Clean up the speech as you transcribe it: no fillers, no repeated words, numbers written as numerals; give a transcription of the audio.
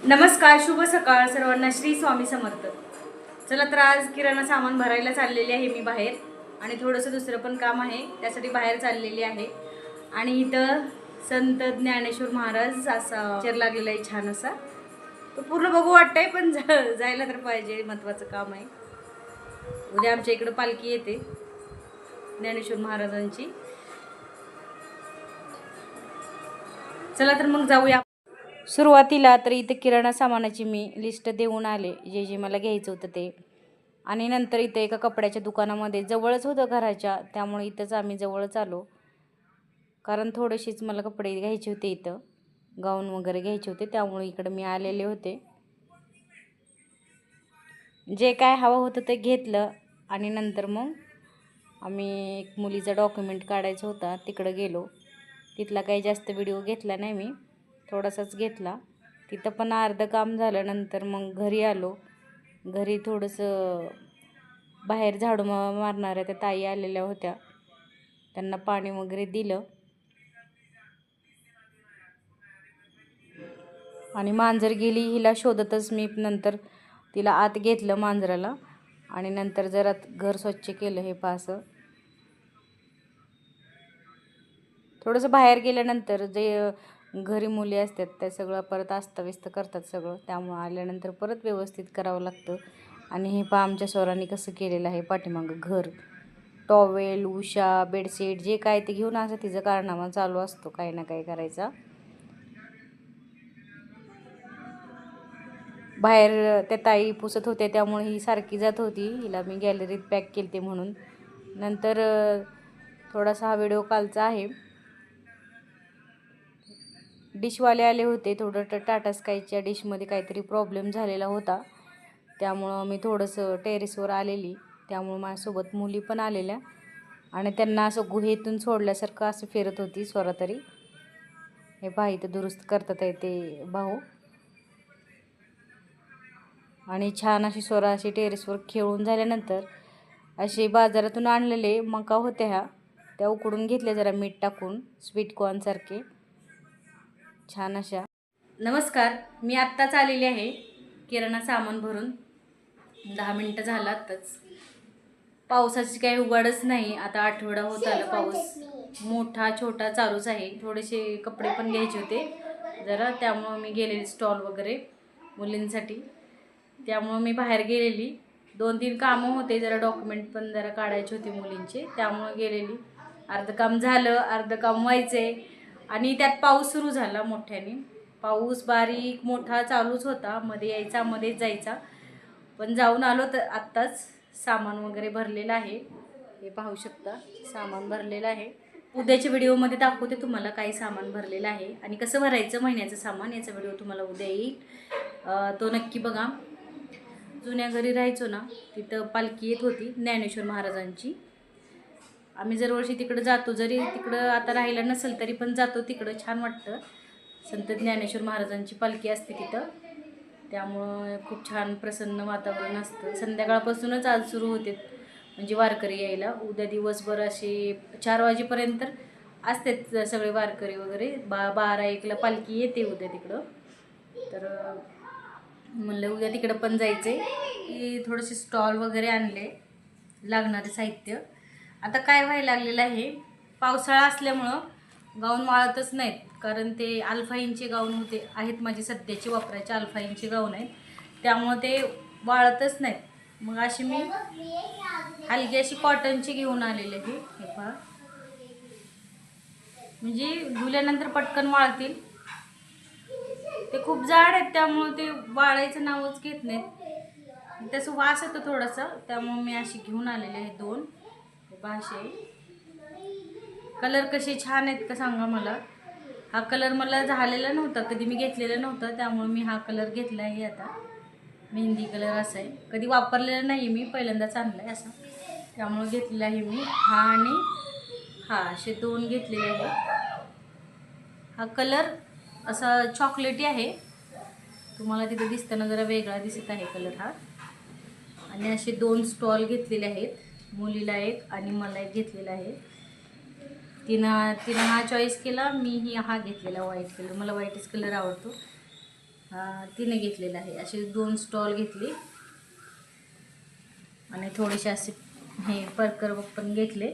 नमस्कार, शुभ सकाळ सर्वांना. श्री स्वामी समर्थ. चला तर आज किराणा सामान भरायला चाललेली आहे मी बाहेर, आणि थोडंसं दुसरं पण काम आहे त्यासाठी बाहेर चाललेली आहे. आणि इथं संत ज्ञानेश्वर महाराज असा पिक्चर लागलेला आहे छान असा. तो पूर्ण बघू वाटतंय पण जायला तर पाहिजे, महत्त्वाचं काम आहे. उद्या आमच्या इकडं पालखी येते ज्ञानेश्वर महाराजांची. चला तर मग जाऊया. सुरुवातीला तर इथे किराणा सामानाची मी लिस्ट देऊन आले, जे जे मला घ्यायचं होतं ते. आणि नंतर इथे एका कपड्याच्या दुकानामध्ये जवळच होतं घराच्या, त्यामुळे इथंच आम्ही जवळच आलो. कारण थोडेसेच मला कपडे घ्यायचे होते, इथं गाऊन वगैरे घ्यायचे होते, त्यामुळे इकडं मी आलेले होते. जे काय हवं होतं ते घेतलं. आणि नंतर मग आम्ही एक मुलीचा डॉक्युमेंट काढायचा होता, तिकडं गेलो. तिथला काही जास्त व्हिडिओ घेतला नाही मी, थोडासाच घेतला. तिथं पण अर्धं काम झालं. नंतर मग घरी आलो. घरी थोडंसं बाहेर झाडू मारणाऱ्या त्या ताई आलेल्या होत्या, त्यांना पाणी वगैरे दिलं. आणि मांजर गेली हिला शोधतच मी नंतर तिला आत घेतलं मांजराला. आणि नंतर जरा घर स्वच्छ केलं. हे पासं थोडंसं बाहेर गेल्यानंतर जे घरी मुली असतात त्या सगळं परत अस्ताव्यस्त करतात सगळं, त्यामुळं आल्यानंतर परत व्यवस्थित करावं लागतं. आणि हे पहा आमच्या स्वरांनी कसं केलेलं आहे पाठीमागं घर. टॉवेल, उषा, बेडशीट जे काय ते घेऊन असं तिचं कारनामा चालू असतो काही ना काही करायचा. बाहेर त्या ताई पुसत होत्या, त्यामुळे ही सारखी जात होती. हिला मी गॅलरीत पॅक केली ते म्हणून. नंतर थोडासा हा व्हिडिओ कालचा आहे. डिशवाले आले होते. थोडं टाटा स्कायच्या डिशमध्ये काहीतरी प्रॉब्लेम झालेला होता, त्यामुळं मी थोडंसं टेरेसवर आलेली. त्यामुळं माझ्यासोबत मुली पण आलेल्या, आणि त्यांना असं गुहेतून सोडल्यासारखं असं फिरत होती स्वरा तरी. हे पहा इथं दुरुस्त करतात आहे ते भाऊ. आणि छान अशी स्वरा अशी टेरेसवर खेळून झाल्यानंतर असे बाजारातून आणलेले मका होत्या ह्या, त्या उकडून घेतल्या जरा मीठ टाकून, स्वीट कॉर्नसारखे छान अशा. नमस्कार, मी आत्ताच आलेली आहे किराणा सामान भरून. 10 मिनटं झालं आत्ताच. पावसाची काही उघडच नाही. आता आठवडा होत आला, पाऊस मोठा छोटा चालूच आहे. थोडेसे कपडे पण घ्यायचे होते जरा, त्यामुळं मी गेलेली स्टॉल वगैरे मुलींसाठी. त्यामुळं मी बाहेर गेलेली. 2-3 कामं होते, जरा डॉक्युमेंट पण जरा काढायचे होते मुलींचे, त्यामुळं गेलेली. अर्धं काम झालं, अर्धं काम व्हायचे. आणि त्यात पाऊस सुरू झाला मोठ्याने. पाऊस बारीक मोठा चालूच होता, मध्ये यायचा मध्येच जायचा. पण जाऊन आलो तर आत्ताच. सामान वगैरे भरलेलं आहे, हे पाहू शकता सामान भरलेलं आहे. उद्याच्या व्हिडिओमध्ये दाखवते तुम्हाला काही सामान भरलेलं आहे आणि कसं भरायचं महिन्याचं सामान, याचा व्हिडिओ तुम्हाला उद्या येईल. तो नक्की बघा. जुन्या घरी राहायचो ना, तिथं पालखी येत होती ज्ञानेश्वर महाराजांची. आम्ही दरवर्षी तिकडं जातो, जरी तिकडं आता राहिलं नसेल तरी पण जातो तिकडं. छान वाटतं. संत ज्ञानेश्वर महाराजांची पालखी असते तिथं, त्यामुळं खूप छान प्रसन्न वातावरण असतं. संध्याकाळपासूनच आज सुरू होते म्हणजे वारकरी यायला. उद्या दिवसभर असे 4 वाजेपर्यंत असतात सगळे वारकरी वगैरे. 12-1ला पालखी येते उद्या तिकडं. तर म्हणलं उद्या तिकडं पण जायचे. की थोडेसे स्टॉल वगैरे आणले, लागणारे साहित्य. आता काय व्हायला लागलेलं आहे, पावसाळा असल्यामुळं गाऊन वाळतच नाहीत. कारण ते अल्फाईनचे गाऊन होते आहेत माझे सध्याचे वापरायचे, अल्फाईनचे गाऊन आहेत, त्यामुळं ते वाळतच नाहीत. मग अशी मी हलकी अशी कॉटनची घेऊन आलेली आहे. हे पहा, म्हणजे धुल्यानंतर पटकन वाळतील. ते खूप जाड आहेत, त्यामुळं ते वाळायचं नावच घेत नाहीत. त्याचं वास येतो थोडासा, त्यामुळं मी अशी घेऊन आलेले आहे 2. असे कलर कसे छान आहेत का सांगा मला. हा कलर मला झालेला नव्हता, कधी मी घेतलेला नव्हता, त्यामुळे मी हा कलर घेतला आहे. आता मेहंदी कलर असा आहे, कधी वापरलेला नाही मी, पहिल्यांदाच आणला आहे असा, त्यामुळे घेतलेला आहे मी. हा आणि हा असे 2 घेतलेले आहे. हा कलर असा चॉकलेटी आहे, तुम्हाला तिथे दिसताना जरा वेगळा दिसत आहे कलर हा. आणि असे 2 स्टॉल घेतलेले आहेत, मुलीला एक आणि मला एक घेतलेला आहे. तिनं हा चॉईस केला, मी हा घेतलेला व्हाईट कलर. मला व्हाईटच कलर आवडतो. तिने घेतलेला आहे. असे 2 स्टॉल घेतले आणि थोडेसे असे हे परकर पण घेतले.